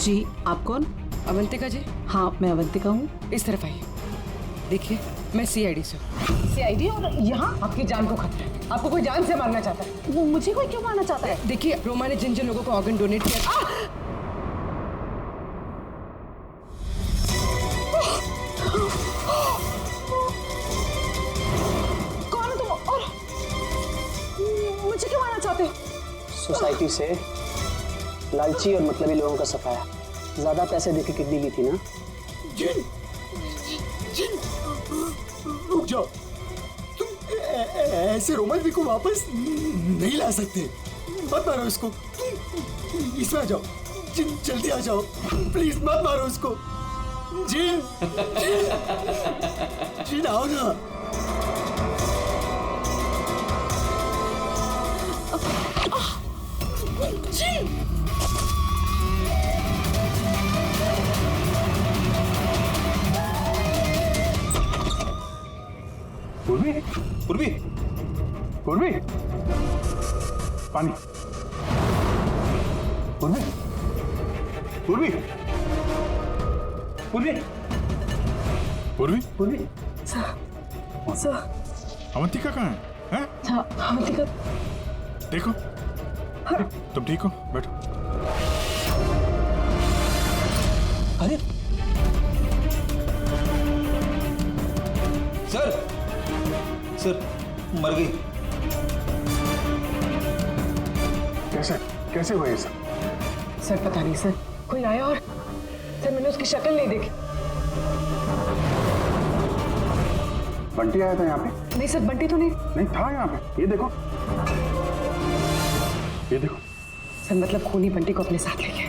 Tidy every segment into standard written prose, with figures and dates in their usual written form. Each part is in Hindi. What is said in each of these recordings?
जी, आप कौन? अवंतिका जी, हाँ, मैं अवंतिका हूँ। इस तरफ आइए। देखिए, मैं सीआईडी से हूँ। सीआईडी? और यहाँ? आपकी जान को खतरा है। आपको कोई जान से मारना चाहता है। वो मुझे कोई क्यों मारना चाहता है? देखिए, रोमा ने जिन जिन लोगों को ऑर्गन डोनेट किया। कौन है तुम? और मुझे क्यों मारना चाहते हो? सोसाइटी से लालची और मतलबी लोगों का सफाया। ज्यादा पैसे देके किडनी ली थी ना? जिन, जिन, रुक जाओ। तुम ऐसे रोमन को वापस नहीं ला सकते। मत मारो इसको। इसमें आ जाओ। जिन, जल्दी आ जाओ। प्लीज मत मारो उसको। जिन, जिन, जिन आओ ना। जिन। पूर्वी, पूर्वी, पूर्वी, पानी। पूर्वी, पूर्वी, पूर्वी, पूर्वी, पूर्वी। सर, अवंतिका कहाँ है? हैं? हाँ, अवंतिका। देखो, तुम ठीक हो? बैठो। अरे सर, सर, मर गई। कैसे कैसे हुआ ये सब? सर पता नहीं सर, कोई आया और सर मैंने उसकी शक्ल नहीं देखी। बंटी आया था यहाँ पे? नहीं सर, बंटी तो नहीं। नहीं था यहाँ पे। ये देखो, ये देखो। सर मतलब खूनी बंटी को अपने साथ ले गए।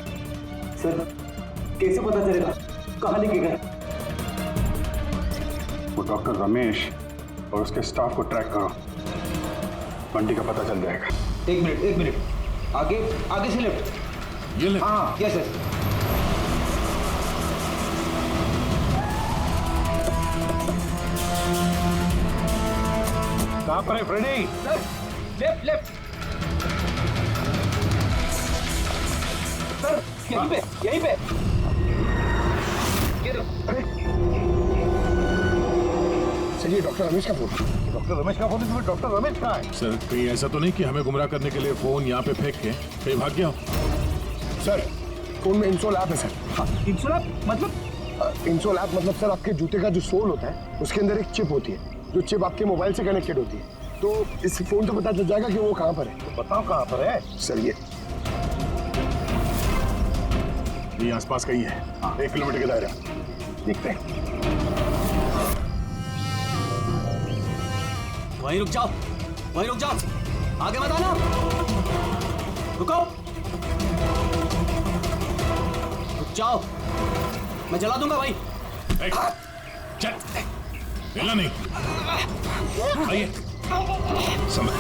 सर, कैसे पता चलेगा? कहाँ लेके गए? वो डॉक्टर रमेश और उसके स्टाफ को ट्रैक करो, बंटी का पता चल जाएगा। एक मिनट, एक मिनट। आगे, आगे से लेफ्ट। ये ले। हाँ, यस सर। कहाँ पर है Freddy? Sir, left, left. Sir, यहीं पे, यहीं पे। ये दो। सर, ये डॉक्टर रमेश का फोन। डॉक्टर रमेश का फोन? इसमें डॉक्टर रमेश कहाँ है? सर, कहीं ऐसा तो नहीं कि हमें गुमराह करने के लिए फोन यहाँ पे फेंक के कहीं भाग गया हो? सर, फोन में इंसोल ऐप है सर। इंसोल ऐप मतलब? इंसोल ऐप मतलब सर, आपके जूते का जो सोल होता है उसके अंदर एक चिप होती है, जो चिप आपके मोबाइल से कनेक्टेड होती है। तो इस फोन से पता चल जाएगा कि वो कहाँ पर है। तो बताओ कहाँ पर है सर? ये आसपास कहीं है। 1 किलोमीटर के दायरा। देखते हैं। वहीं रुक जाओ, वहीं रुक जाओ। आगे मत आना। रुको, रुक जाओ। मैं जला दूंगा भाई। चल, हिलना नहीं। आइए, समय।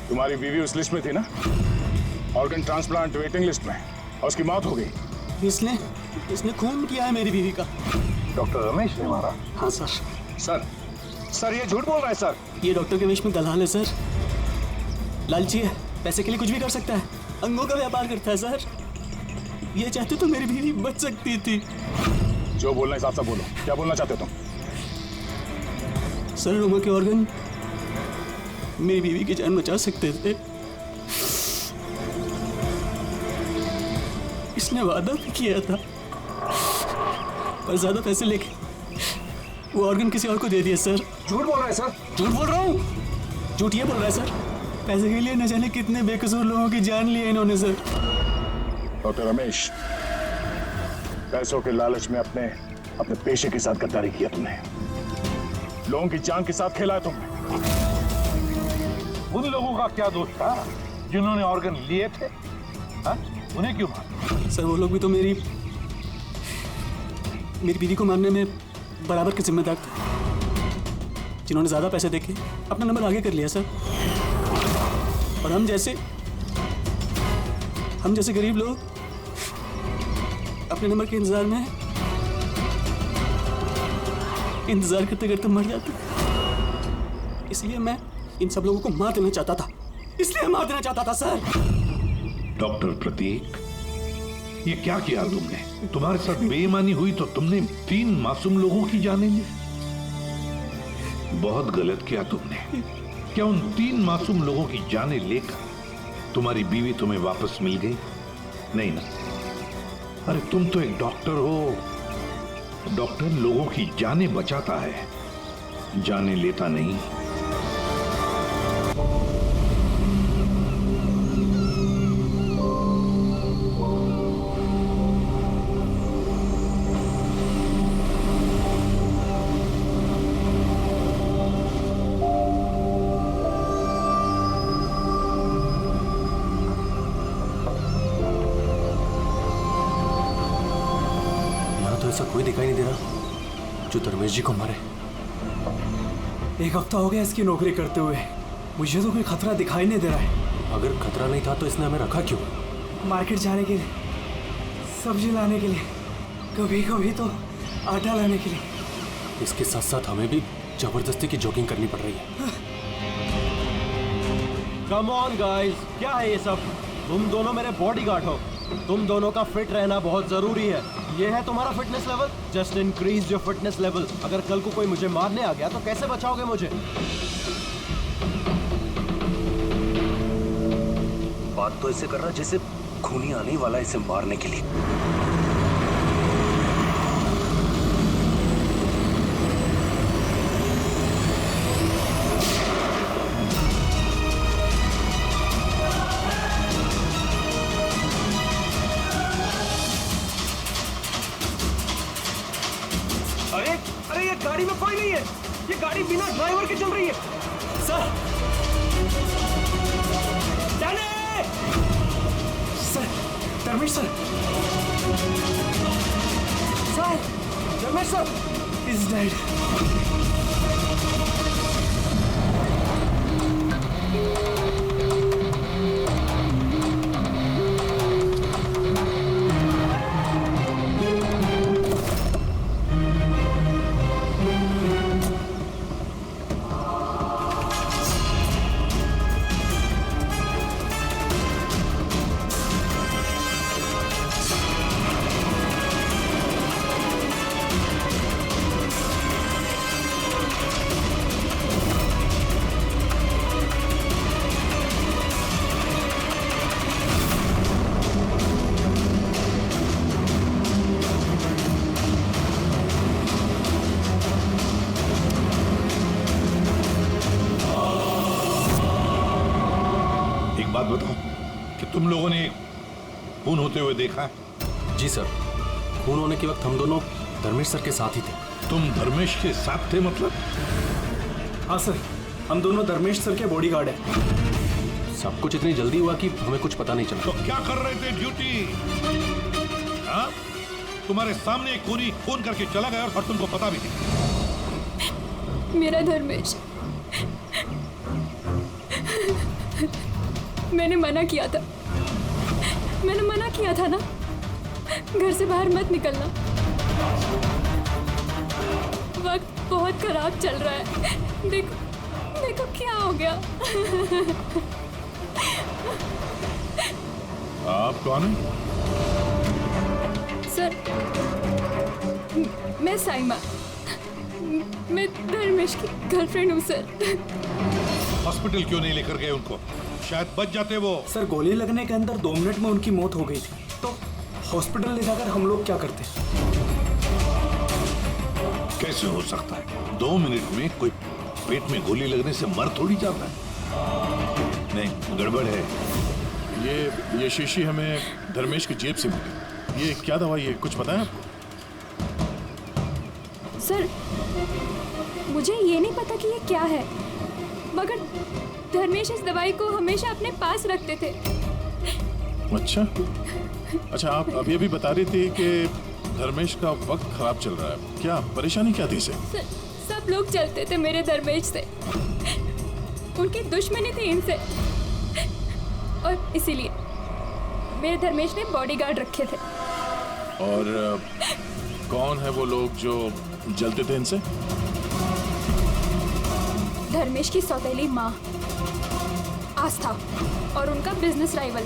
तुम्हारी बीवी उस लिस्ट में थी ना, ऑर्गन ट्रांसप्लांट वेटिंग लिस्ट में, और उसकी मौत हो गई। इसने खून किया है मेरी बीवी का। डॉक्टर रमेश ने मारा? हाँ सर। सर, ये झूठ बोल रहा है सर। ये डॉक्टर के वेश में दलाल है सर। लालची है, पैसे के लिए कुछ भी कर सकता है। अंगों का व्यापार करता है सर। ये चाहते तो मेरी बीवी बच सकती थी। जो बोलना है साफ साफ बोलो, क्या बोलना चाहते हो तुम? सर, रोमा के ऑर्गन मेरी बीवी की जान बचा सकते थे। इसने वादा भी किया था, पर ज्यादा पैसे लेके वो ऑर्गन किसी और को दे दिया सर। झूठ बोल रहा है सर। झूठ बोल रहा हूँ? झूठ ये बोल रहा है सर। पैसे के लिए न जाने कितने बेकसूर लोगों की जान ली है इन्होंने सर। डॉक्टर रमेश, पैसों के लालच में अपने पेशे के साथ गद्दारी किया तुमने। लोगों की जान के साथ खेला है तुमने। उन लोगों का क्या दोष था जिन्होंने ऑर्गन लिए थे? हा? उन्हें क्यों मारा? सर, वो लोग भी तो मेरी बीवी को मारने में बराबर के जिम्मेदार थे, जिन्होंने ज्यादा पैसे देके अपना नंबर आगे कर लिया सर। और हम जैसे गरीब लोग अपने नंबर के इंतजार में हैं। इंतजार करते करते मर जाते। इसलिए मैं इन सब लोगों को मार देना चाहता था, इसलिए मार देना चाहता था सर। डॉक्टर प्रतीक, ये क्या किया तुमने? तुम्हारे साथ बेईमानी हुई तो तुमने 3 मासूम लोगों की जानें ली। बहुत गलत किया तुमने। क्या उन 3 मासूम लोगों की जानें लेकर तुम्हारी बीवी तुम्हें वापस मिल गई? नहीं ना। अरे तुम तो एक डॉक्टर हो। डॉक्टर लोगों की जानें बचाता है, जानें लेता नहीं। ऐसा कोई दिखाई नहीं दे रहा जो धर्मेश जी को मारे। 1 हफ्ता हो गया इसकी नौकरी करते हुए, मुझे तो कोई खतरा दिखाई नहीं दे रहा है। अगर खतरा नहीं था तो इसने हमें रखा क्यों? मार्केट जाने के लिए, सब्जी लाने के लिए, कभी कभी तो आटा लाने के लिए। इसके साथ साथ हमें भी जबरदस्ती की जॉगिंग करनी पड़ रही है। कम ऑन गाइस, क्या है ये सब? तुम दोनों मेरे बॉडीगार्ड हो, तुम दोनों का फिट रहना बहुत जरूरी है। ये है तुम्हारा fitness level? Just increase your fitness level. अगर कल को कोई मुझे मारने आ गया तो कैसे बचाओगे मुझे? बात तो ऐसे कर रहा जैसे खूनी आने वाला इसे मारने के लिए। अरे ये गाड़ी में कोई नहीं है, ये गाड़ी बिना ड्राइवर के चल रही है। Sir, sir, Dharmesh sir, sir, Dharmesh sir is dead. बात बताओ कि तुम लोगों ने खून होते हुए देखा है? जी सर, खून होने के वक्त हम दोनों धर्मेश सर के साथ ही थे। तुम धर्मेश के साथ थे मतलब? हाँ सर, हम दोनों धर्मेश सर के बॉडीगार्ड हैं। सब कुछ इतनी जल्दी हुआ कि हमें कुछ पता नहीं चला। तो क्या कर रहे थे ड्यूटी? हाँ? तुम्हारे सामने एक खूनी खून करके चला गया और तुमको पता भी नहीं। मेरा धर्मेश, मैंने मना किया था ना, घर से बाहर मत निकलना। वक्त बहुत खराब चल रहा है। देखो क्या हो गया। आप कौन हैं? सर, मैं साइमा, मैं धर्मेश की गर्लफ्रेंड हूँ सर। हॉस्पिटल क्यों नहीं लेकर गए उनको? शायद बच जाते वो। सर, गोली लगने के अंदर 2 मिनट में उनकी मौत हो गई थी, तो हॉस्पिटल ले जाकर हम लोग क्या करते? कैसे हो सकता है? 2 मिनट में कोई पेट में गोली लगने से मर थोड़ी जाता है। नहीं, गड़बड़ है। ये शीशी हमें धर्मेश की जेब से मिली। ये क्या दवाई है, कुछ पता है आपको? सर, मुझे ये नहीं पता कि ये क्या है, मगर धर्मेश इस दवाई को हमेशा अपने पास रखते थे। अच्छा, आप अब ये भी बता रही थी कि धर्मेश का वक्त खराब चल रहा है। क्या परेशानी क्या थी इसे? सब लोग चलते थे मेरे धर्मेश से, उनकी दुश्मनी थी इनसे, और इसीलिए मेरे धर्मेश ने बॉडीगार्ड रखे थे। और कौन है वो लोग जो जलते थे इनसे? धर्मेश की सौतेली माँ आस्था और उनका बिजनेस राइवल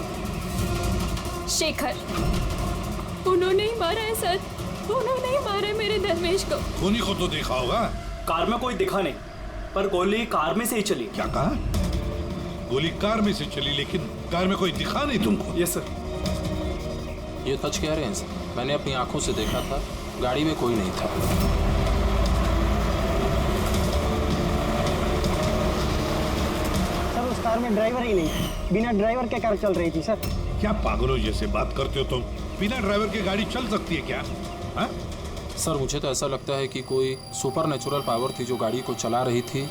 शेखर। उन्होंने ही मारा है सर, उन्होंने ही मारा है मेरे धर्मेश को। खूनी को तो देखा होगा। कार में कोई दिखा नहीं, पर गोली कार में से ही चली। क्या कहा? गोली कार में से चली, लेकिन कार में कोई दिखा नहीं तुमको? Yes sir. ये सच कह रहे हैं सर, मैंने अपनी आंखों से देखा था, गाड़ी में कोई नहीं था। सर उस कार में ड्राइवर ही नहीं, बिना ड्राइवर के कार चल रही थी सर। क्या पागलों जैसे बात करते हो तुम? बिना ड्राइवर के गाड़ी चल सकती है क्या? हा? सर मुझे तो ऐसा लगता है कि कोई सुपर नेचुरल पावर थी जो गाड़ी को चला रही थी,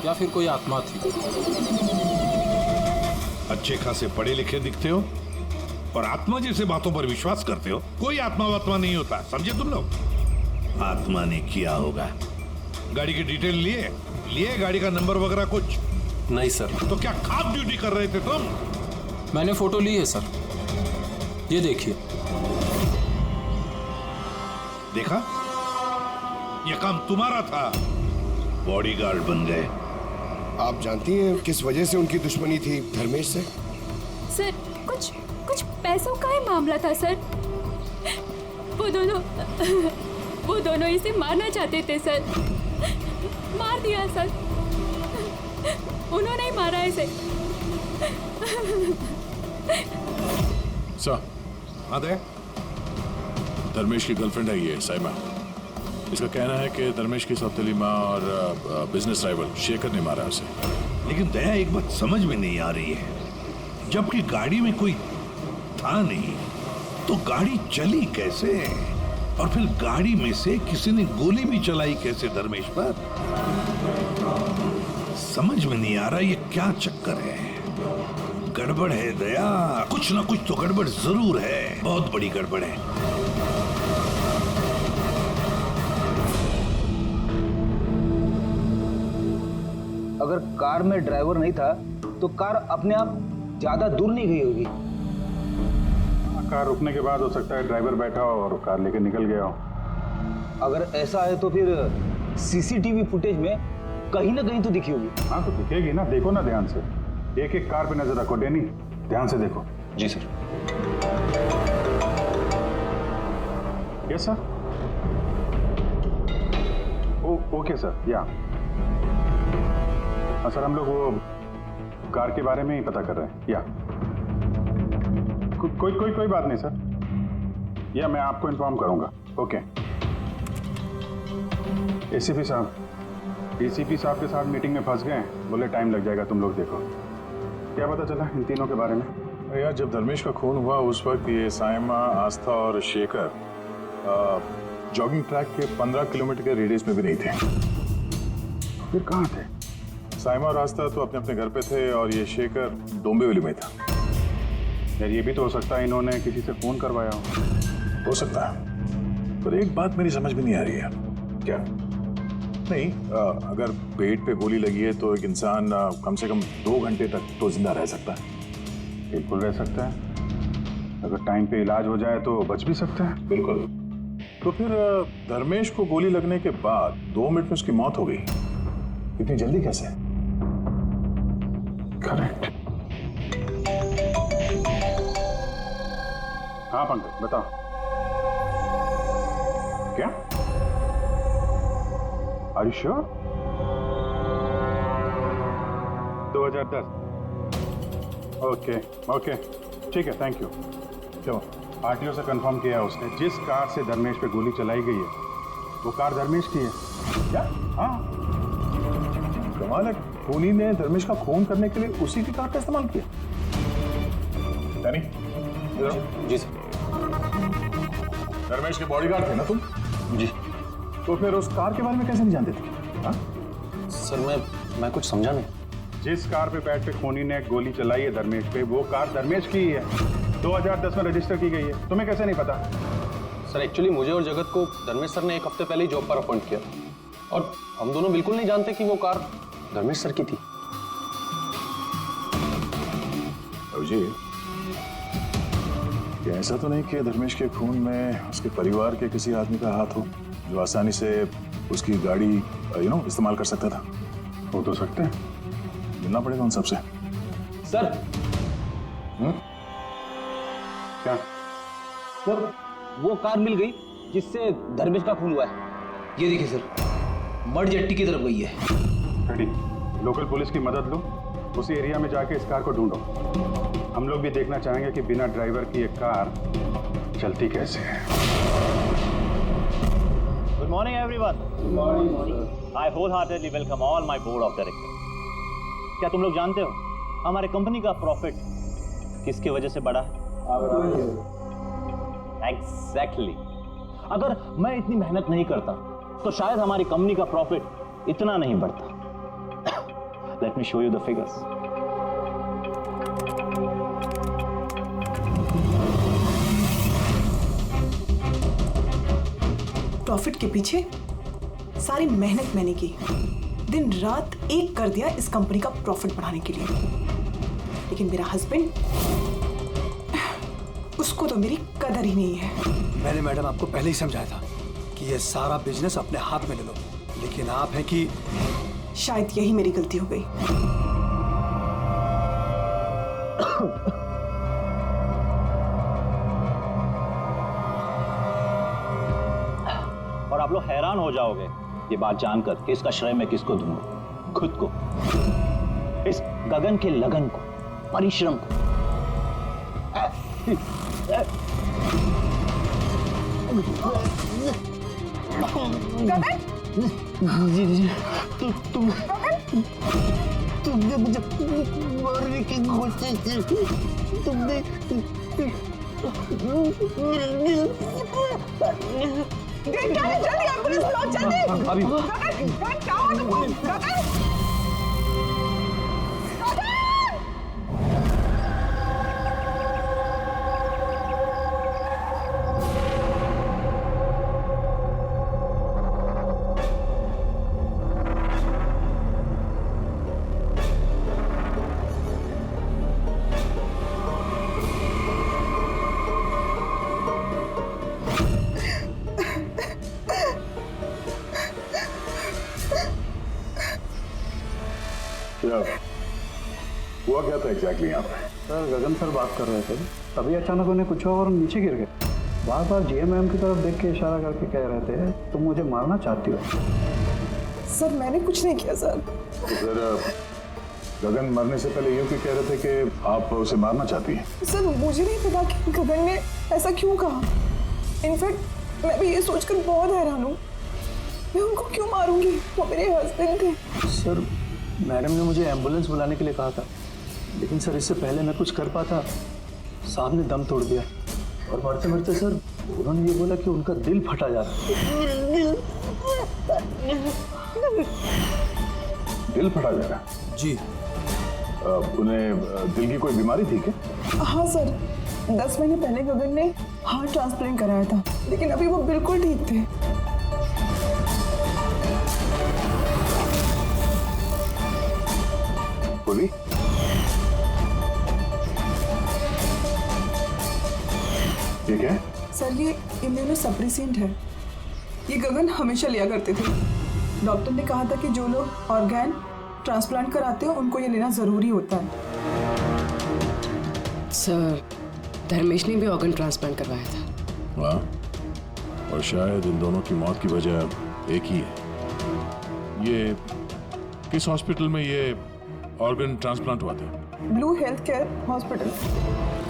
या फिर कोई आत्मा थी। अच्छे खासे पढ़े लिखे दिखते हो और आत्मा जैसे बातों पर विश्वास करते हो। कोई आत्मा वात्मा नहीं होता, समझे तुम लोग? आत्मा ने किया होगा। गाड़ी की डिटेल लिए गाड़ी का नंबर वगैरह कुछ? नहीं सर। तो क्या खास ड्यूटी कर रहे थे तुम? मैंने फोटो ली है सर, ये देखिए। देखा, ये काम तुम्हारा था, बॉडीगार्ड बन गए। आप जानती हैं किस वजह से उनकी दुश्मनी थी धर्मेश से? सर कुछ पैसों का ही मामला था सर। वो दोनों इसे मारना चाहते थे सर। मार दिया सर, उन्होंने ही मारा इसे। सर, आदे धर्मेश की गर्लफ्रेंड है ये साइमा। इसका कहना है कि धर्मेश की सौतेली माँ और बिजनेस राइवल शेखर ने मारा उसे। लेकिन दया, एक बात समझ में नहीं आ रही है, जबकि गाड़ी में कोई था नहीं तो गाड़ी चली कैसे? और फिर गाड़ी में से किसी ने गोली भी चलाई कैसे धर्मेश पर? समझ में नहीं आ रहा ये क्या चक्कर है। गड़बड़ है दया, कुछ ना कुछ तो गड़बड़ जरूर है, बहुत बड़ी गड़बड़ है। अगर कार में ड्राइवर नहीं था तो कार अपने आप ज्यादा दूर नहीं गई होगी। कार रुकने के बाद हो सकता है ड्राइवर बैठा हो और कार लेके निकल गया हो। अगर ऐसा है तो फिर सीसीटीवी फुटेज में कहीं ना कहीं तो दिखी होगी। हाँ तो दिखेगी ना, देखो ना ध्यान से, एक एक कार पे नजर रखो। डैनी ध्यान से देखो। जी sir. Yes sir. Okay sir. Yeah sir, हम लोग वो कार के बारे में ही पता कर रहे हैं। या कोई बात नहीं सर, या मैं आपको इन्फॉर्म करूंगा। ओके। एसीपी साहब, डीसीपी साहब के साथ मीटिंग में फंस गए, बोले टाइम लग जाएगा, तुम लोग देखो। क्या पता चला इन तीनों के बारे में? यार, जब धर्मेश का खून हुआ उस वक्त ये साइमा, आस्था और शेखर जॉगिंग ट्रैक के 15 किलोमीटर के रेडियस में भी नहीं थे। फिर कहाँ थे? साइमा और आस्था तो अपने अपने घर पे थे और ये शेखर डोंबिवली में था। यार, ये भी तो हो सकता है इन्होंने किसी से फोन करवाया हो सकता है, पर एक बात मेरी समझ में नहीं आ रही है। क्या? नहीं, अगर पेट पे गोली लगी है तो एक इंसान कम से कम 2 घंटे तक तो जिंदा रह सकता है। बिल्कुल रह सकता है, अगर टाइम पे इलाज हो जाए तो बच भी सकता है। बिल्कुल। तो फिर धर्मेश को गोली लगने के बाद 2 मिनट में उसकी मौत हो गई, इतनी जल्दी कैसे? करेक्ट। हाँ पंकज, बताओ। क्या? Are you sure? 2010। ओके, ठीक है, थैंक यू। चलो, आरटीओ से कंफर्म किया है उसने, जिस कार से धर्मेश पे गोली चलाई गई है वो कार धर्मेश की है। क्या? हाँ, कमाल है, खूनी ने धर्मेश का खून करने के लिए उसी की कार का इस्तेमाल किया। यानी जी सर। धर्मेश के बॉडीगार्ड थे ना तुम? जी। तो फिर उस कार के बारे में कैसे नहीं जानते थे? हाँ? सर मैं कुछ समझा नहीं। जिस कार पे बैठ के खूनी ने गोली चलाई है धर्मेश पे, वो कार धर्मेश की ही है, 2010 में रजिस्टर की गई है। तुम्हें कैसे नहीं पता? सर एक्चुअली मुझे और जगत को धर्मेश सर ने 1 हफ्ते पहले ही जॉब पर अपॉइंट किया और हम दोनों बिल्कुल नहीं जानते कि वो कार धर्मेश सर की थी। जी, कि ऐसा तो नहीं कि धर्मेश के खून में उसके परिवार के किसी आदमी का हाथ हो जो आसानी से उसकी गाड़ी इस्तेमाल कर सकता था? हो तो सकते हैं, मिलना पड़ेगा उन सबसे। सर क्या सर, वो कार मिल गई जिससे धर्मेश का खून हुआ है। ये देखिए सर, मड जट्टी की तरफ गई है। रेडी, लोकल पुलिस की मदद लो, उसी एरिया में जाके इस कार को ढूंढो। हम लोग भी देखना चाहेंगे कि बिना ड्राइवर की एक कार चलती कैसे है। Good morning, everyone. Good morning. I wholeheartedly welcome all my board of directors. क्या तुम लोग जानते हो हमारे कंपनी का प्रॉफिट किसकी वजह से बढ़ा है? Exactly. अगर मैं इतनी मेहनत नहीं करता तो शायद हमारी कंपनी का प्रॉफिट इतना नहीं बढ़ता। Let me show you the figures. Profit के पीछे सारी मेहनत मैंने की, दिन रात एक कर दिया इस कंपनी का प्रॉफिट बढ़ाने के लिए। लेकिन मेरा हस्बैंड, उसको तो मेरी कदर ही नहीं है। मैंने मैडम आपको पहले ही समझाया था कि ये सारा बिजनेस अपने हाथ में ले लो, लेकिन आप हैं कि शायद यही मेरी गलती हो गई। और आप लोग हैरान हो जाओगे ये बात जानकर कि इसका श्रेय मैं किसको दूंगा। खुद को, इस गगन के लगन को, परिश्रम को। तुमने मुझे मारने की कोशिश की, तुमने जल्दी एम्बुलेंस बुलाओ, जल्दी। अभी क्या हुआ तुमको? हुआ क्या था एग्जैक्टली यहाँ पे? सर गगन सर बात कर रहे थे, तभी अचानक उन्हें कुछ हुआ और नीचे गिर गए। बार बार जीएम की तरफ देख के इशारा करके कह रहे थे तुम मुझे मारना चाहती हो। सर मैंने कुछ नहीं किया सर। तो फिर गगन मरने से पहले यूं क्यों कह रहे थे कि आप उसे मारना चाहती हैं? सर मुझे नहीं पता कि गगन ने ऐसा क्यों कहा। इनफैक्ट मैं भी ये सोचकर बहुत हैरान हूँ, मैं उनको क्यों मारूंगी, वो मेरे हस्बैंड थे। सर मैडम ने मुझे एम्बुलेंस बुलाने के लिए कहा था, लेकिन सर इससे पहले मैं कुछ कर पाता, साहब ने दम तोड़ दिया। और मरते मरते सर उन्होंने ये बोला कि उनका दिल फटा जा रहा है। दिल फटा जा रहा? जी। उन्हें दिल की कोई बीमारी थी क्या? हाँ सर, 10 महीने पहले गगन ने हार्ट ट्रांसप्लांट कराया था, लेकिन अभी वो बिल्कुल ठीक थे। बोली? ये क्या है? सर ये इम्यूनोसप्रेसेंट है, ये गगन हमेशा लिया करते थे। डॉक्टर ने कहा था कि जो लोग ऑर्गन ट्रांसप्लांट कराते हो उनको ये लेना जरूरी होता है। सर धर्मेश ने भी ऑर्गन ट्रांसप्लांट करवाया था। वाह, और शायद इन दोनों की मौत की वजह एक ही है। ये किस हॉस्पिटल में ये ऑर्गन ट्रांसप्लांट हुआ था? Blue health care hospital.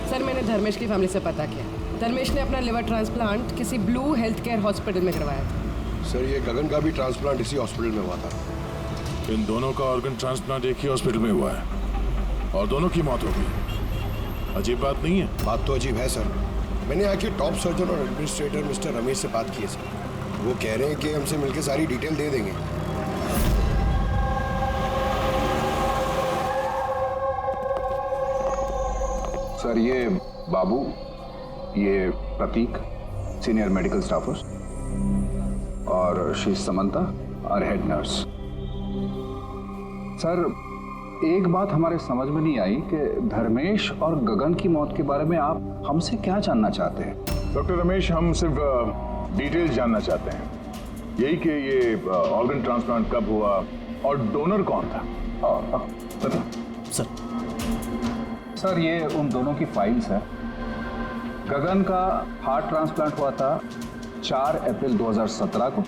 Sir मैंने धर्मेश की फैमिली से पता किया, धर्मेश ने अपना लिवर ट्रांसप्लांट किसी ब्लू हेल्थ केयर हॉस्पिटल में करवाया था। सर ये गगन का भी ट्रांसप्लांट इसी हॉस्पिटल में हुआ था। इन दोनों का ऑर्गन ट्रांसप्लांट एक ही हॉस्पिटल में हुआ है और दोनों की मौत हो गई। अजीब बात नहीं है? बात तो अजीब है सर। मैंने आके टॉप सर्जन और एडमिनिस्ट्रेटर मिस्टर रमेश से बात की है सर। वो कह रहे हैं कि हमसे मिलकर सारी डिटेल दे देंगे। सर ये बाबू, ये प्रतीक, सीनियर मेडिकल स्टाफर्स, और शी समंता और हेड नर्स। सर एक बात हमारे समझ में नहीं आई कि धर्मेश और गगन की मौत के बारे में आप हमसे क्या जानना चाहते हैं? डॉक्टर रमेश, हम सिर्फ डिटेल्स जानना चाहते हैं, यही कि ये ऑर्गन ट्रांसप्लांट कब हुआ और डोनर कौन था। सर ये उन दोनों की फाइल्स है। गगन का हार्ट ट्रांसप्लांट हुआ था 4 अप्रैल 2017 को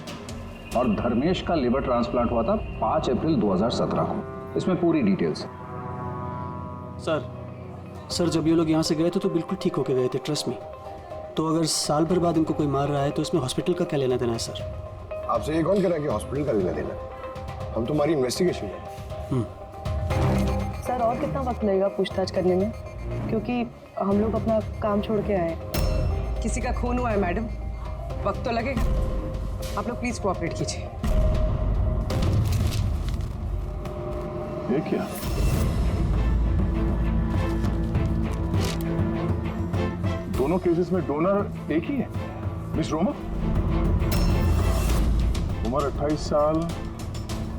और धर्मेश का लिवर ट्रांसप्लांट हुआ था 5 अप्रैल 2017 को। इसमें पूरी डिटेल्स है। सर जब ये लोग यहाँ से गए थे तो बिल्कुल ठीक होके गए थे, ट्रस्ट मी। तो अगर साल भर बाद इनको कोई मार रहा है तो इसमें हॉस्पिटल का क्या लेना देना है सर? आपसे ये कौन कह रहा है कि हॉस्पिटल का लेना देना? हम तुम्हारी इन्वेस्टिगेशन है। सर और कितना वक्त लगेगा पूछताछ करने में, क्योंकि हम लोग अपना काम छोड़ के आए। किसी का खून हुआ है मैडम, वक्त तो लगेगा। आप लोग प्लीज कोऑपरेट कीजिए। ये क्या? दोनों केसेस में डोनर एक ही है, मिस रोमा। उम्र 28 साल,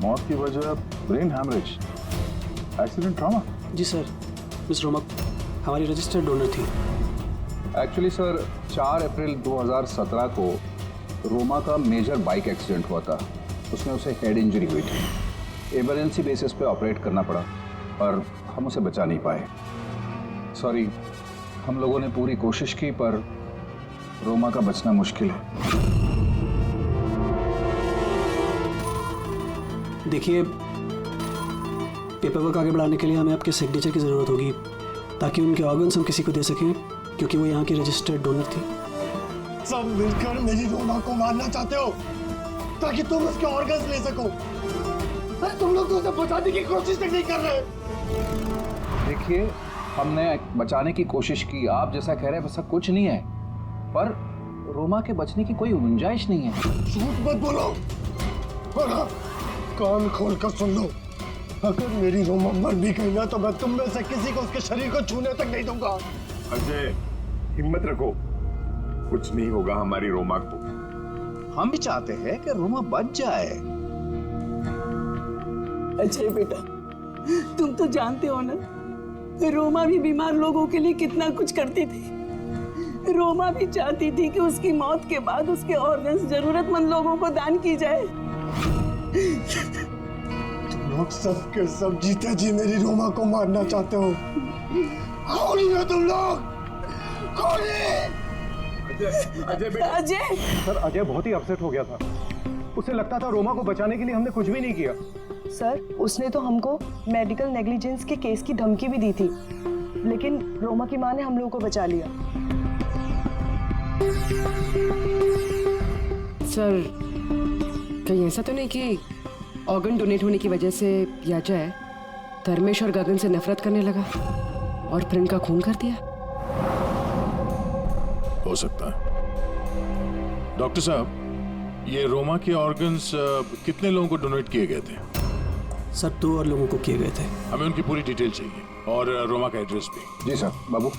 मौत की वजह ब्रेन हैमरेज, एक्सीडेंट ट्रॉमा। जी सर, मिस रोमा हमारी रजिस्टर्ड डोनर थी। एक्चुअली सर 4 अप्रैल 2017 को रोमा का मेजर बाइक एक्सीडेंट हुआ था। उसमें उसे हेड इंजरी हुई थी। इमरजेंसी बेसिस पे ऑपरेट करना पड़ा पर हम उसे बचा नहीं पाए। सॉरी, हम लोगों ने पूरी कोशिश की पर रोमा का बचना मुश्किल है। देखिए, पेपर वर्क आगे बढ़ाने के लिए हमें आपके सिग्नेचर की ज़रूरत होगी ताकि उनके ऑर्गन्स हम किसी को दे सकें, क्योंकि वो यहाँ की रजिस्टर्ड डोनर थी। सब मिलकर मेरी रोमा को मारना चाहते हो ताकि तुम उसके ऑर्गन्स ले सको। अरे तुम लोग तो उसे बचाने की कोशिश तक नहीं कर रहे। देखिए, हमने बचाने की कोशिश की, आप जैसा कह रहे हैं वैसा कुछ नहीं है, पर रोमा के बचने की कोई गुंजाइश नहीं है। झूठ मत बोलो और हाँ, कान खोल कर सुन लो। अगर मेरी रोमा मर भी गई ना तो मैं तुम में से किसी को उसके शरीर को छूने तक नहीं दूंगा। अजय, हिम्मत रखो, कुछ नहीं होगा हमारी रोमा को। हम भी चाहते हैं कि रोमा बच जाए। अजय बेटा, तुम तो जानते हो ना, रोमा भी बीमार लोगों के लिए कितना कुछ करती थी। रोमा भी चाहती थी कि उसकी मौत के बाद उसके ऑर्गन्स जरूरतमंद लोगों को दान की जाए। तुम लोग सब के सब जीते जी मेरी रोमा को मारना चाहते हो। कौन हो तुम लोग? कौन है? अजय बेटा। अजय सर, अजय बहुत ही अपसेट हो गया था। उसे लगता था रोमा को बचाने के लिए हमने कुछ भी नहीं किया। सर, उसने तो हमको मेडिकल नेग्लिजेंस के केस की धमकी भी दी थी, लेकिन रोमा की माँ ने हम लोगों को बचा लिया। सर, कहीं ऐसा तो नहीं कि ऑर्गन डोनेट होने की वजह से अजय धर्मेश और गगन से नफरत करने लगा और फिर उनका खून कर दिया? हो सकता है। डॉक्टर साहब, ये रोमा के ऑर्गन्स कितने लोगों को डोनेट किए गए थे? सर 2 और लोगों को किए गए थे। हमें उनकी पूरी डिटेल चाहिए और रोमा का एड्रेस भी। जी सर। बाबू।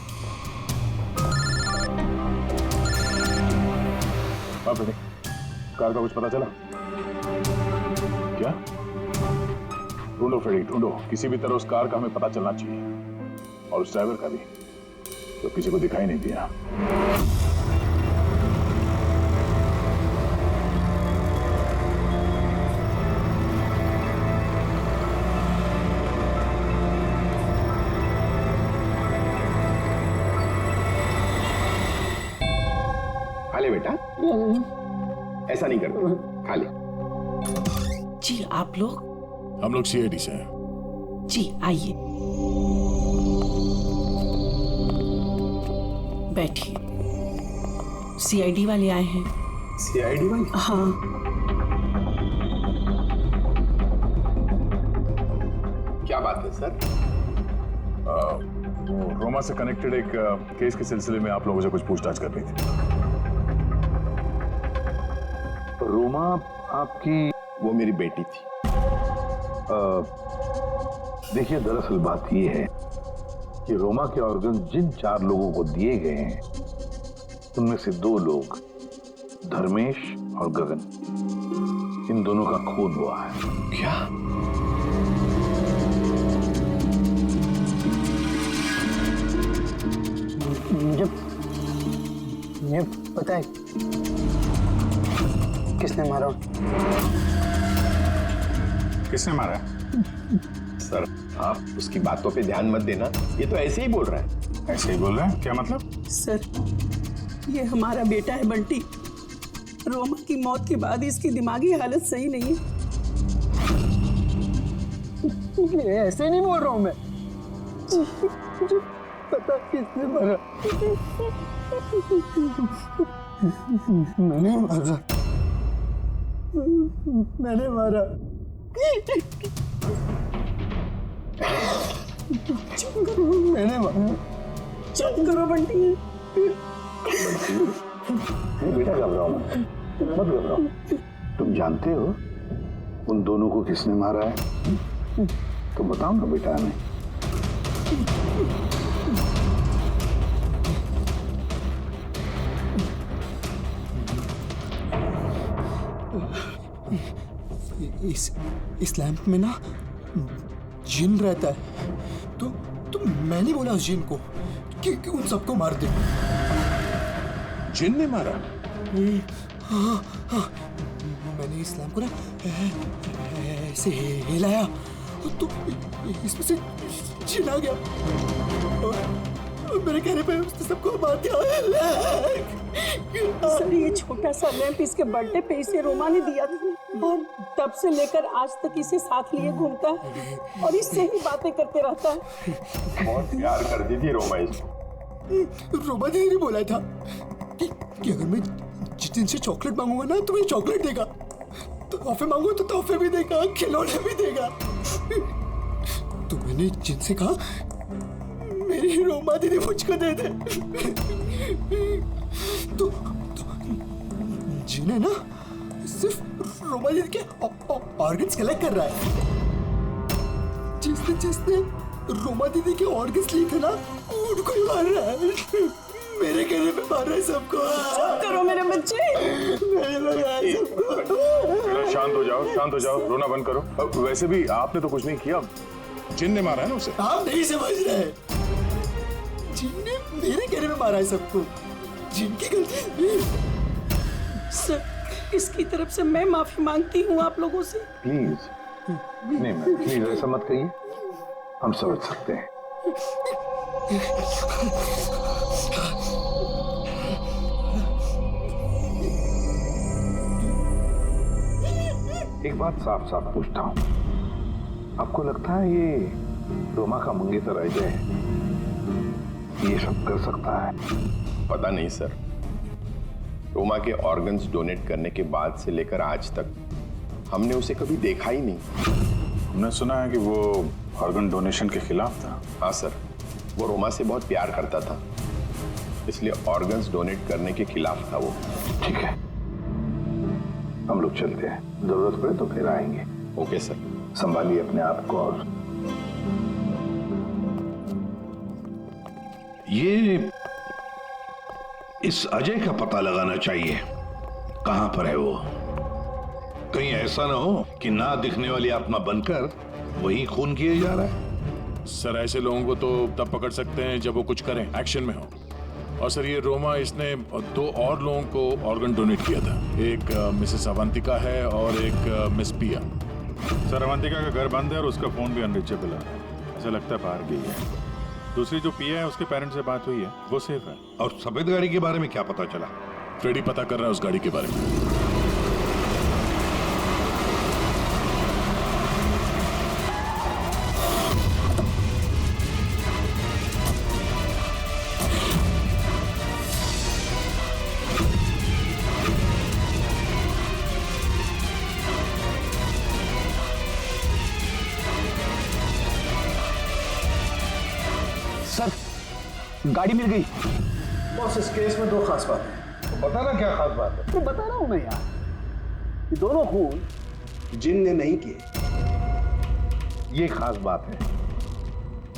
कार का कुछ पता चला क्या? ढूंढो फ्रेडी, ढूंढो। किसी भी तरह उस कार का हमें पता चलना चाहिए और उस ड्राइवर का भी, तो किसी को दिखाई नहीं दिया। खा ले बेटा, ऐसा नहीं करते, खा ले। जी आप लोग? हम लोग सीआईडी से हैं। जी आइए, बैठिए। सीआईडी वाले आए हैं। सीआईडी वाले? हाँ। क्या बात है सर? वो रोमा से कनेक्टेड एक केस के सिलसिले में आप लोगों से कुछ पूछताछ करनी थी। रोमा आपकी? वो मेरी बेटी थी। देखिए, दरअसल बात यह है कि रोमा के ऑर्गन जिन 4 लोगों को दिए गए हैं उनमें से 2 लोग, धर्मेश और गगन, इन दोनों का खून हुआ है। क्या? मुझे पता है किसने मारा। किसने मारा? सर आप उसकी बातों पे ध्यान मत देना, ये तो ऐसे ही बोल रहा है। ऐसे ही बोल रहा है? क्या मतलब? सर ये हमारा बेटा है बंटी। रोमा की मौत के बाद इसकी दिमागी हालत सही नहीं है। ऐसे नहीं बोल रहा हूँ मैं, मुझे पता किसने मारा। मैंने मारा, मैंने मारा। मैंने मारा। चुप करो बंटी। बेटा घबराओ मत, मत घबराओ। तुम जानते हो उन दोनों को किसने मारा है? तो बताओ ना बेटा हमें। इस लैंप में ना जिन रहता है, तो मैंने बोला उस जिन को कि उन सबको मार दे। जिन ने मारा? हाँ हाँ, मैंने इस लैंप को ना ऐसे हिलाया तो इसमें से जिन आ गया और मेरे कहने पे उसने सबको मार दिया। सर ये छोटा सा लैंप इसके बर्थडे पे इसे रोमा ने दिया था और तब से लेकर आज तक इसे साथ लिए घूमता है और इससे ही बातें करते रहता है। बहुत प्यार करती थी रोमा इसको। रोमा दीदी ने बोला था कि अगर मैं जिन से चॉकलेट मांगूंगा ना तो मुझे चॉकलेट देगा, तोहफे मांगूंगा तो तोहफे भी देगा, खिलौने भी देगा। तो मैंने जिनसे कहा मेरी रोमा दीदी मुझको दे दे। तो जिन है ना सिर्फ रोमा दीदी के ऑर्गन्स कलेक्ट कर रहा है। जिसने रोमा दीदी के ऑर्गन्स लिए थे ना उनको ही मार रहा है। मेरे कहने पे मार रहा है सबको। चुप करो मेरे बच्चे। शांत हो जाओ, शांत हो जाओ, रोना बंद करो। वैसे भी आपने तो कुछ नहीं किया, जिन ने मारा है ना उसे। आप नहीं समझ रहे, जिन ने मेरे कहने पे मारा है सबको। जिनकी गलती। सर इसकी तरफ से मैं माफी मांगती हूँ आप लोगों से। प्लीज नहीं मैम, प्लीज ऐसा मत कहिए, हम समझ सकते हैं। एक बात साफ साफ पूछता हूँ, आपको लगता है ये रोमा का मंगेतर अजय ये सब कर सकता है? पता नहीं सर, रोमा के ऑर्गन्स डोनेट करने के बाद से लेकर आज तक हमने उसे कभी देखा ही नहीं। हमने सुना है कि वो ऑर्गन डोनेशन के खिलाफ था। हाँ सर, वो रोमा से बहुत प्यार करता था, इसलिए ऑर्गन्स डोनेट करने के खिलाफ था वो। ठीक है, हम लोग चलते हैं, जरूरत पड़े तो फिर आएंगे। Okay sir. संभालिए अपने आप को। और ये इस अजय का पता लगाना चाहिए, कहां पर है वो। कहीं ऐसा ना हो कि ना दिखने वाली आत्मा बनकर वही खून किए जा रहा है। सर ऐसे लोगों को तो तब पकड़ सकते हैं जब वो कुछ करें, एक्शन में हो। और सर ये रोमा इसने 2 और लोगों को ऑर्गन डोनेट किया था, एक मिसेस अवंतिका है और एक मिस पिया। सर अवंतिका का घर बंद है और उसका फोन भी अनरीचेबल है, ऐसा लगता है बाहर गई है। दूसरी जो पिया है उसके पेरेंट्स से बात हुई है, वो सेफ है। और सफेद गाड़ी के बारे में क्या पता चला? फ्रेडी पता कर रहा है उस गाड़ी के बारे में। सर गाड़ी मिल गई। बॉस इस केस में 2 खास बात है। तो बताना क्या खास बात है? तो बता रहा हूं मैं यार, ये दोनों खून जिन ने नहीं किए। ये खास बात है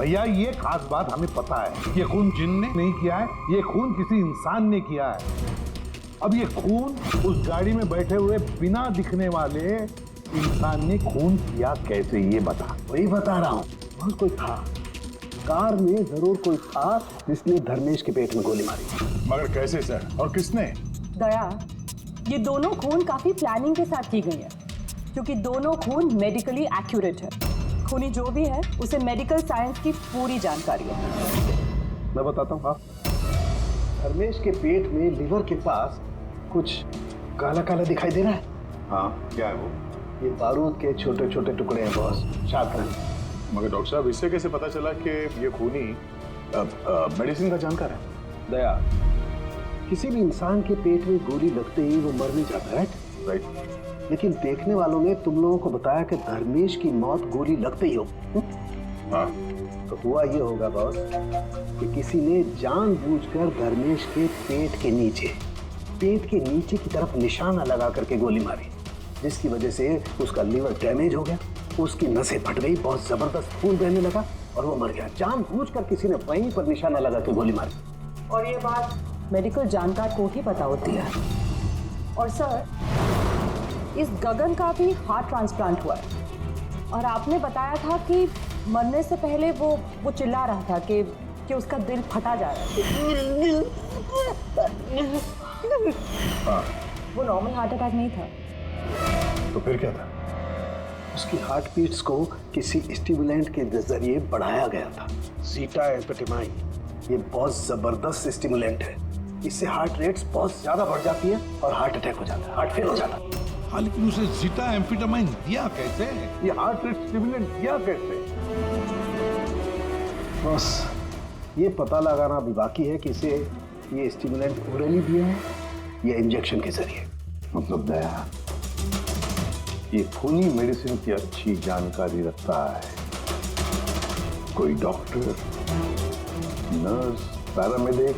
भैया, ये खास बात हमें पता है। ये खून जिन ने नहीं किया है, ये खून किसी इंसान ने किया है। अब ये खून उस गाड़ी में बैठे हुए बिना दिखने वाले इंसान ने खून किया कैसे, ये बता। वही बता रहा हूं। वहां कोई था, कार में जरूर कोई था जिसने धर्मेश के पेट में गोली मारी। मगर कैसे सर, और किसने? दया, ये दोनों खून काफी प्लानिंग के साथ की गई है, क्योंकि दोनों खून मेडिकली एक्यूरेट है। खूनी जो भी है उसे मेडिकल साइंस की पूरी जानकारी है। मैं बताता हूँ। हाँ, धर्मेश के पेट में लिवर के पास कुछ काला काला दिखाई दे रहा है। हाँ, क्या है वो? ये बारूद के छोटे छोटे टुकड़े हैं बॉस, शार्पनर। मगर डॉक्टर साहब, इससे कैसे पता चला कि ये खूनी मेडिसिन का जानकार है? दया, किसी भी इंसान के पेट में गोली लगते ही वो मर नहीं जाता है, राइट? लेकिन देखने वालों ने तुम लोगों को बताया कि धर्मेश की मौत गोली लगते ही हो। हाँ। तो हुआ ये होगा बॉस कि किसी ने जानबूझकर धर्मेश के पेट के नीचे की तरफ निशाना लगा करके गोली मारी, जिसकी वजह से उसका लीवर डैमेज हो गया, उसकी नसें फट गई, बहुत जबरदस्त खून बहने लगा और वो मर गया। जानबूझकर किसी ने वहीं पर निशाना लगा के गोली मारी। और ये बात मेडिकल जानकार को ही पता होती है। और सर, इस गगन का भी हार्ट ट्रांसप्लांट हुआ है, और आपने बताया था कि मरने से पहले वो चिल्ला रहा था कि उसका दिल फटा जा रहा है। वो नॉर्मल हार्ट अटैक नहीं था। तो फिर क्या था? उसकी हार्ट बीट्स को किसी स्टिमुलेंट के जरिए बढ़ाया गया था। जीटा एम्फेटामाइन ये बहुत जबरदस्त स्टिमुलेंट है। इससे हार्ट रेट्स बहुत ज्यादा बढ़ जाती है और हार्ट अटैक हो जाता है, हार्ट फेल हो जाता है। हाँ, लेकिन उसे जीटा एम्फेटामाइन दिया कैसे? ये हार्ट रेट स्टिमुलेंट दिया कैसे? बस ये पता लगाना अभी बाकी है कि इसे ये स्टिमुलेंट ओरली दिया है या इंजेक्शन के जरिए। मतलब दया, ये खूनी मेडिसिन की अच्छी जानकारी रखता है कोई डॉक्टर, नर्स, पैरामेडिक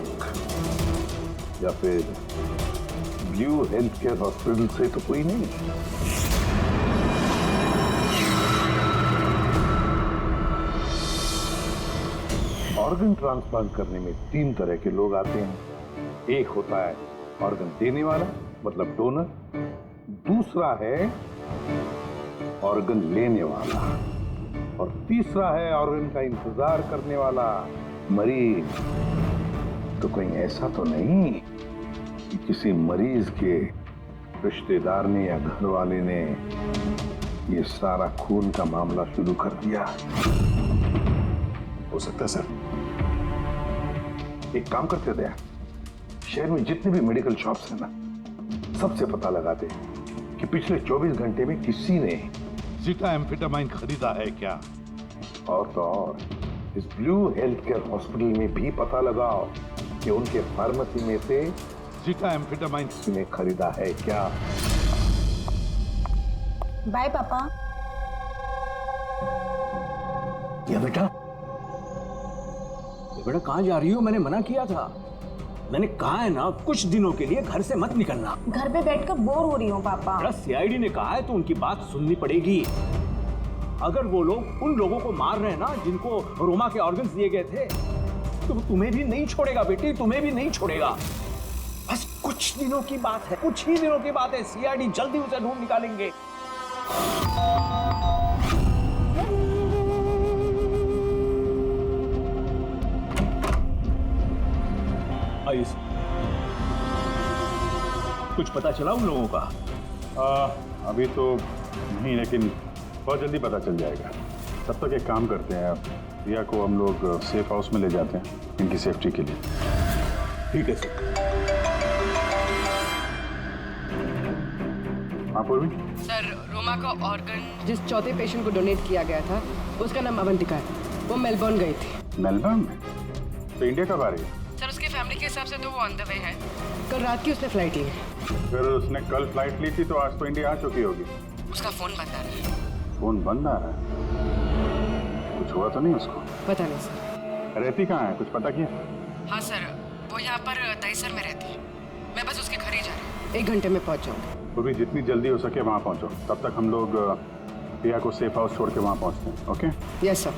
या फिर ब्लू हेल्थ केयर हॉस्पिटल से तो कोई नहीं। ऑर्गन ट्रांसप्लांट करने में 3 तरह के लोग आते हैं। एक होता है ऑर्गन देने वाला, मतलब डोनर। दूसरा है ऑर्गन लेने वाला, और तीसरा है ऑर्गन का इंतजार करने वाला, मरीज। तो कहीं ऐसा तो नहीं कि किसी मरीज के रिश्तेदार ने या घर वाले ने ये सारा खून का मामला शुरू कर दिया? हो सकता है सर। एक काम करते थे, शहर में जितने भी मेडिकल शॉप्स हैं ना, सबसे पता लगाते कि पिछले 24 घंटे में किसी ने जीटा एम्फेटामाइन खरीदा है क्या। और तो और इस ब्लू हेल्थ केयर हॉस्पिटल में भी पता लगाओ कि उनके फार्मेसी में से जीटा एम्फेटामाइन ने खरीदा है क्या। बाय पापा। या बेटा कहाँ जा रही हो? मैंने मना किया था। मैंने कहा है ना, कुछ दिनों के लिए घर से मत निकलना। घर पे बैठकर बोर हो रही हूँ पापा। सीआईडी ने कहा है तो उनकी बात सुननी पड़ेगी। अगर वो लोग उन लोगों को मार रहे हैं ना जिनको रोमा के ऑर्गन्स दिए गए थे, तो तुम्हें भी नहीं छोड़ेगा बेटी, तुम्हें भी नहीं छोड़ेगा। बस कुछ दिनों की बात है, कुछ ही दिनों की बात है। सीआईडी जल्दी उसे ढूंढ निकालेंगे। कुछ पता चला उन लोगों का? अभी तो नहीं, लेकिन बहुत जल्दी पता चल जाएगा। तब तक एक काम करते हैं, रिया को हम लोग सेफ हाउस में ले जाते हैं इनकी सेफ्टी के लिए। ठीक है सर। हाँ पूर्वी। सर, रोमा का ऑर्गन जिस चौथे पेशेंट को डोनेट किया गया था, उसका नाम अवंतिका है। वो मेलबर्न गई थी। मेलबर्न में? तो इंडिया कब आ रही है? सर, उसके फैमिली के हिसाब से तो वो ऑन द वे है। कल रात की उसने फ्लाइट ली है। फिर उसने कल फ्लाइट ली थी तो आज तो इंडिया आ चुकी होगी। उसका फोन बंद आ रहा है। फोन बंद आ रहा है? कुछ हुआ तो नहीं उसको? पता नहीं सर। रहती कहाँ है, कुछ पता किया? हाँ सर, वो यहाँ पर दहीसर में रहती है। मैं बस उसके घर ही जा रही हूँ। 1 घंटे में पहुँच जाऊँगी। तो भी जितनी जल्दी हो सके वहाँ पहुँचो। तब तक हम लोग रिया को सेफ हाउस छोड़ के वहाँ पहुँचते हैं। ओके? यस सर,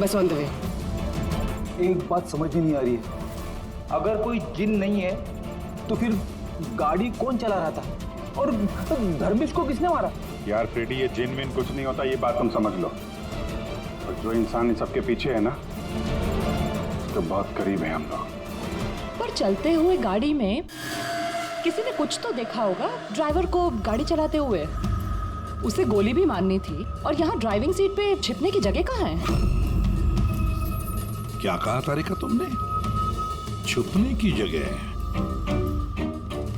बस ऑन द वे। एक बात समझ ही नहीं आ रही है, अगर कोई जिन नहीं है तो फिर गाड़ी कौन चला रहा था, और धर्मेश को किसने मारा? यार फ्रेडी, ये जिन विन कुछ नहीं होता, ये बात तुम समझ लो। और जो इंसान इन सबके पीछे है ना, तो बहुत करीब है हम लोग। पर चलते हुए गाड़ी में किसी ने कुछ तो देखा होगा ड्राइवर को गाड़ी चलाते हुए। उसे गोली भी मारनी थी और यहाँ ड्राइविंग सीट पे छिपने की जगह कहाँ है? क्या कहा तारिका तुमने? छुपने की जगह?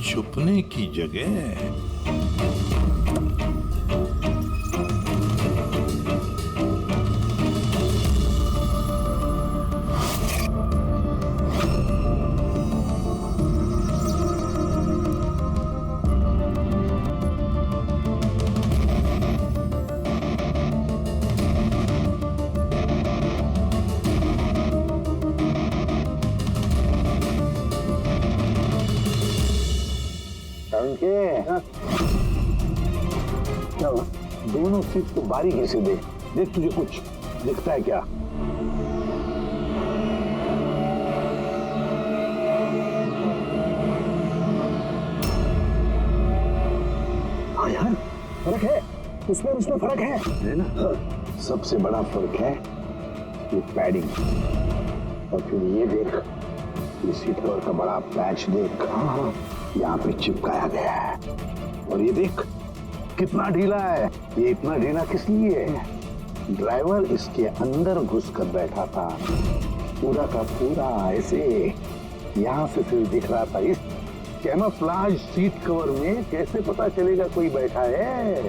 छुपने की जगह? दोनों सीट को बारीकी से देख। देख तुझे कुछ दिखता है क्या? हाँ यार, फर्क है उसमें और उसमें फर्क है ना? सबसे बड़ा फर्क है ये पैडिंग। और फिर ये देख, ये सीट कवर का बड़ा पैच देख, यहाँ पे चिपकाया गया है। और ये देख कितना ढीला है। ये इतना ढीला किस लिए है? ड्राइवर इसके अंदर घुस कर बैठा था, पूरा का पूरा ऐसे। यहाँ से फिर दिख रहा था। इस कैमोफ्लेज सीट कवर में कैसे पता चलेगा कोई बैठा है?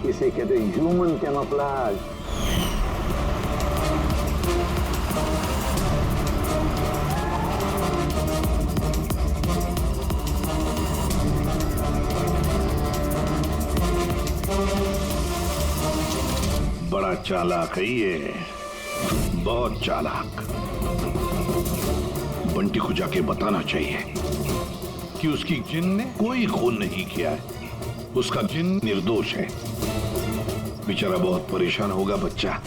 इसे कहते हैं ह्यूमन कैमोफ्लेज। बड़ा चालाक है ये, बहुत चालाक। बंटी को जाके बताना चाहिए कि उसकी जिन ने कोई खून नहीं किया है, उसका जिन निर्दोष है। बेचारा बहुत परेशान होगा बच्चा।